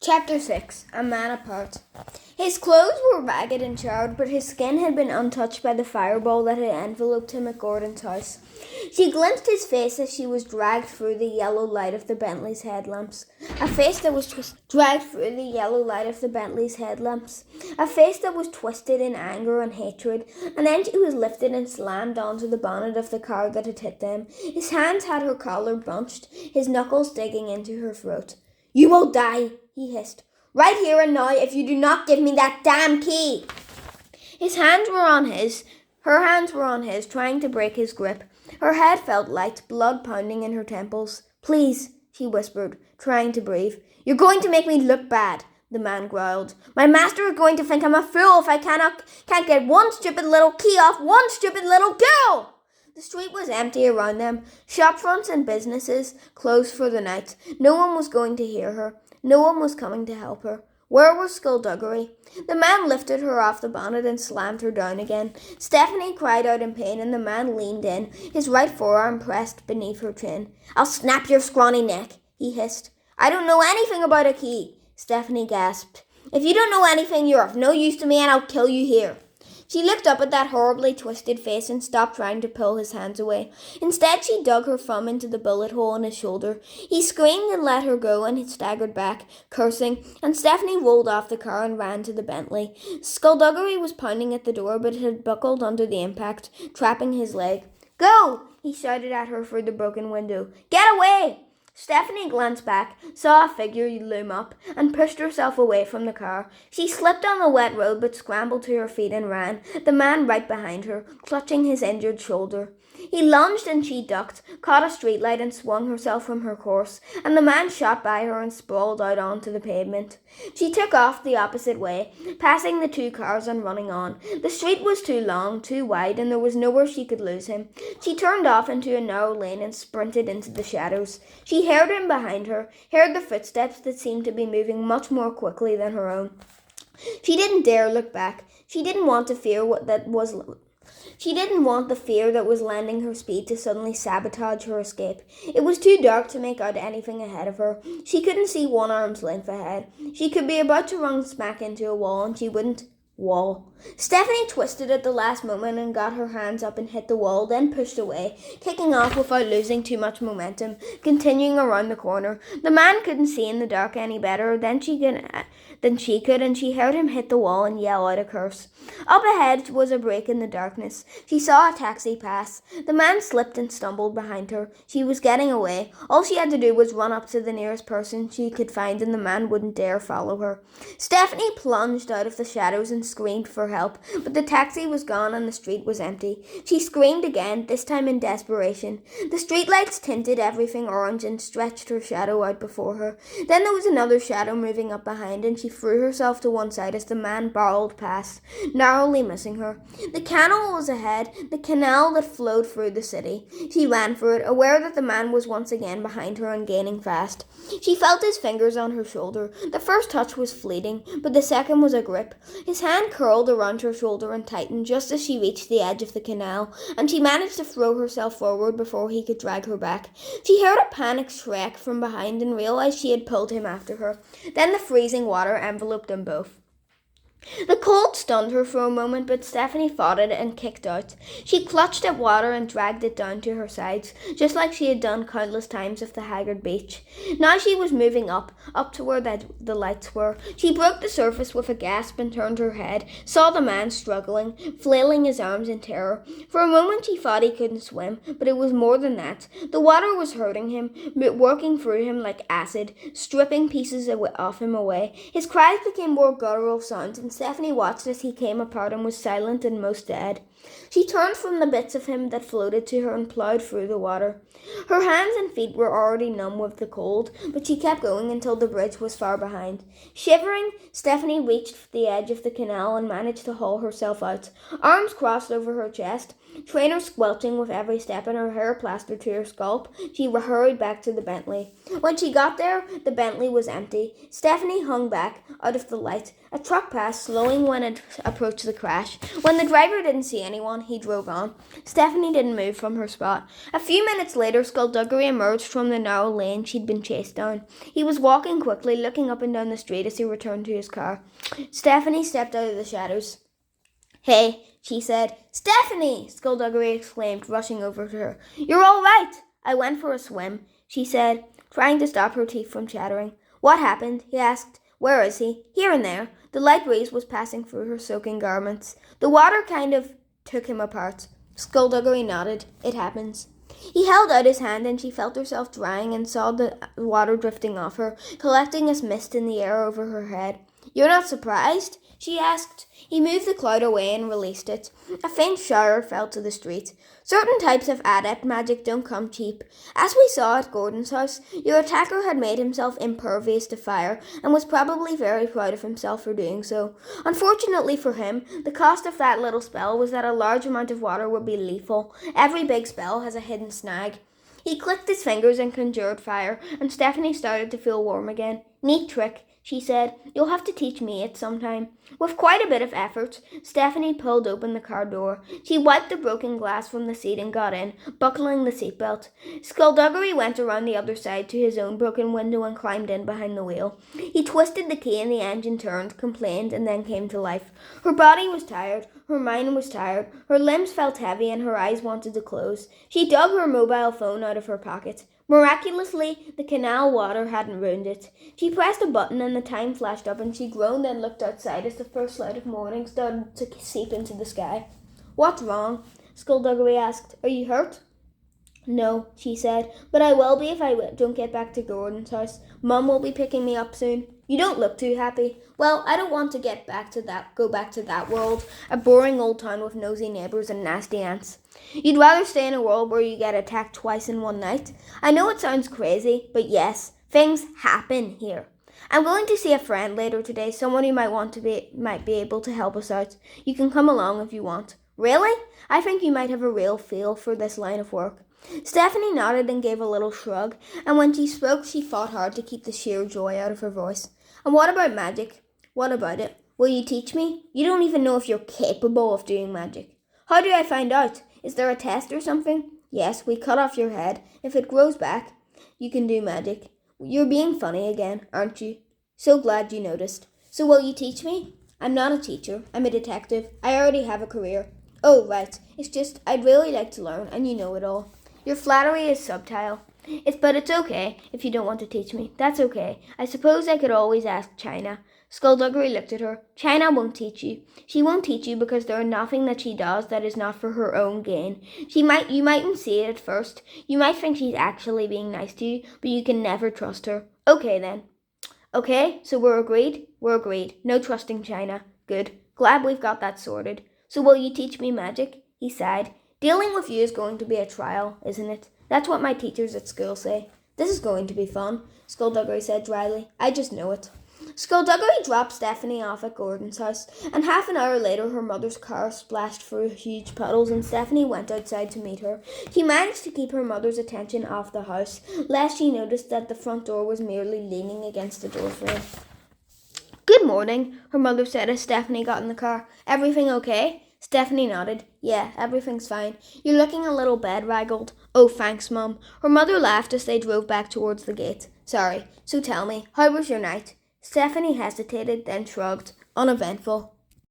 Chapter 6. A Man Apart. His clothes were ragged and charred, but his skin had been untouched by the fireball that had enveloped him at Gordon's house. She glimpsed his face as she was dragged through the yellow light of the Bentley's headlamps. A face that was twisted in anger and hatred, and then she was lifted and slammed onto the bonnet of the car that had hit them. His hands had her collar bunched, his knuckles digging into her throat. "You will die," he hissed. "Right here and now if you do not give me that damn key." Her hands were on his, trying to break his grip. Her head felt light, blood pounding in her temples. "Please," she whispered, trying to breathe. "You're going to make me look bad," the man growled. "My master is going to think I'm a fool if I can't get one stupid little key off one stupid little girl." The street was empty around them. Shopfronts and businesses closed for the night. No one was going to hear her. No one was coming to help her. Where was skulduggery? The man lifted her off the bonnet and slammed her down again. Stephanie cried out in pain, and the man leaned in, his right forearm pressed beneath her chin. "I'll snap your scrawny neck," he hissed. "I don't know anything about a key," Stephanie gasped. "If you don't know anything, you're of no use to me, and I'll kill you here." She looked up at that horribly twisted face and stopped trying to pull his hands away. Instead, she dug her thumb into the bullet hole in his shoulder. He screamed and let her go, and he staggered back, cursing, and Stephanie rolled off the car and ran to the Bentley. Skulduggery was pounding at the door, but it had buckled under the impact, trapping his leg. "Go!" he shouted at her through the broken window. "Get away!" Stephanie glanced back, saw a figure loom up, and pushed herself away from the car. She slipped on the wet road but scrambled to her feet and ran, the man right behind her, clutching his injured shoulder. He lunged and she ducked, caught a streetlight and swung herself from her course, and the man shot by her and sprawled out onto the pavement. She took off the opposite way, passing the two cars and running on. The street was too long, too wide, and there was nowhere she could lose him. She turned off into a narrow lane and sprinted into the shadows. She heard him behind her, heard the footsteps that seemed to be moving much more quickly than her own. She didn't dare look back. She didn't want the fear that was lending her speed to suddenly sabotage her escape. It was too dark to make out anything ahead of her. She couldn't see one arm's length ahead. She could be about to run smack into a wall, and she wouldn't. Wall. Stephanie twisted at the last moment and got her hands up and hit the wall, then pushed away, kicking off without losing too much momentum, continuing around the corner. The man couldn't see in the dark any better than she could, and she heard him hit the wall and yell out a curse. Up ahead was a break in the darkness. She saw a taxi pass. The man slipped and stumbled behind her. She was getting away. All she had to do was run up to the nearest person she could find, and the man wouldn't dare follow her. Stephanie plunged out of the shadows and screamed for help, but the taxi was gone and the street was empty. She screamed again, this time in desperation. The streetlights tinted everything orange and stretched her shadow out before her. Then there was another shadow moving up behind, and she threw herself to one side as the man barreled past, narrowly missing her. The canal was ahead, the canal that flowed through the city. She ran for it, aware that the man was once again behind her and gaining fast. She felt his fingers on her shoulder. The first touch was fleeting, but the second was a grip. His hand curled around her shoulder and tightened just as she reached the edge of the canal, and she managed to throw herself forward before he could drag her back. She heard a panicked shriek from behind and realized she had pulled him after her. Then the freezing water enveloped them both. The cold stunned her for a moment, but Stephanie fought it and kicked out. She clutched at water and dragged it down to her sides, just like she had done countless times at the haggard beach. Now she was moving up to where the lights were. She broke the surface with a gasp and turned her head, saw the man struggling, flailing his arms in terror. For a moment she thought he couldn't swim, but it was more than that. The water was hurting him, working through him like acid, stripping pieces of him away. His cries became more guttural sounds, and Stephanie watched as he came apart and was silent and most dead. She turned from the bits of him that floated to her and ploughed through the water. Her hands and feet were already numb with the cold, but she kept going until the bridge was far behind. Shivering, Stephanie reached the edge of the canal and managed to haul herself out. Arms crossed over her chest, trainers squelching with every step and her hair plastered to her scalp, she hurried back to the Bentley. When she got there, the Bentley was empty. Stephanie hung back, out of the light. A truck passed, slowing when it approached the crash. When the driver didn't see anyone, he drove on. Stephanie didn't move from her spot. A few minutes later, Skulduggery emerged from the narrow lane she'd been chased down. He was walking quickly, looking up and down the street as he returned to his car. Stephanie stepped out of the shadows. "Hey," she said. "Stephanie!" Skulduggery exclaimed, rushing over to her. "You're all right!" "I went for a swim," she said, trying to stop her teeth from chattering. "What happened?" he asked. "Where is he?" "Here and there." The light breeze was passing through her soaking garments. "The water kind of took him apart." Skulduggery nodded. "It happens." He held out his hand and she felt herself drying and saw the water drifting off her, collecting as mist in the air over her head. "You're not surprised?" she asked. He moved the cloud away and released it. A faint shower fell to the street. Certain types of adept magic don't come cheap. As we saw at Gordon's house, your attacker had made himself impervious to fire and was probably very proud of himself for doing so. Unfortunately for him, the cost of that little spell was that a large amount of water would be lethal. Every big spell has a hidden snag. He clicked his fingers and conjured fire, and Stephanie started to feel warm again. "Neat trick," she said. "You'll have to teach me it sometime." With quite a bit of effort, Stephanie pulled open the car door. She wiped the broken glass from the seat and got in, buckling the seatbelt. Skulduggery went around the other side to his own broken window and climbed in behind the wheel. He twisted the key and the engine turned, complained, and then came to life. Her body was tired. Her mind was tired. Her limbs felt heavy and her eyes wanted to close. She dug her mobile phone out of her pocket. Miraculously, the canal water hadn't ruined it. She pressed a button and the time flashed up and she groaned and looked outside as the first light of morning started to seep into the sky. "What's wrong?" Skulduggery asked. "Are you hurt?" "No," she said, "but I will be if I don't get back to Gordon's house. Mum will be picking me up soon." "You don't look too happy." "Well, I don't want to go back to that world, a boring old town with nosy neighbours and nasty aunts." "You'd rather stay in a world where you get attacked twice in one night?" "I know it sounds crazy, but yes, things happen here. I'm going to see a friend later today, someone who might be able to help us out. You can come along if you want." "Really? I think you might have a real feel for this line of work." Stephanie nodded and gave a little shrug, and when she spoke she fought hard to keep the sheer joy out of her voice. "And what about magic?" "What about it? Will you teach me? You don't even know if you're capable of doing magic." "How do I find out? Is there a test or something?" "Yes, we cut off your head. If it grows back, you can do magic." "You're being funny again, aren't you?" "So glad you noticed." "So will you teach me?" "I'm not a teacher. I'm a detective. I already have a career." "Oh, right. It's just I'd really like to learn, and you know it all." "Your flattery is subtle. But it's okay if you don't want to teach me. That's okay. I suppose I could always ask China." Skulduggery looked at her. "China won't teach you. She won't teach you because there is nothing that she does that is not for her own gain. You mightn't see it at first. You might think she's actually being nice to you, but you can never trust her." "Okay then." "Okay, so we're agreed?" "We're agreed. No trusting China." "Good. Glad we've got that sorted. So will you teach me magic?" He sighed. "Dealing with you is going to be a trial, isn't it? That's what my teachers at school say." "This is going to be fun," Skulduggery said dryly. "I just know it." Skulduggery dropped Stephanie off at Gordon's house, and half an hour later her mother's car splashed through huge puddles and Stephanie went outside to meet her. She managed to keep her mother's attention off the house, lest she noticed that the front door was merely leaning against the doorframe. "Good morning," her mother said as Stephanie got in the car. "Everything okay?" Stephanie nodded. "Yeah, everything's fine. You're looking a little bedraggled." "Oh, thanks, Mum." Her mother laughed as they drove back towards the gate. "Sorry. So tell me, how was your night?" Stephanie hesitated, then shrugged. "Uneventful."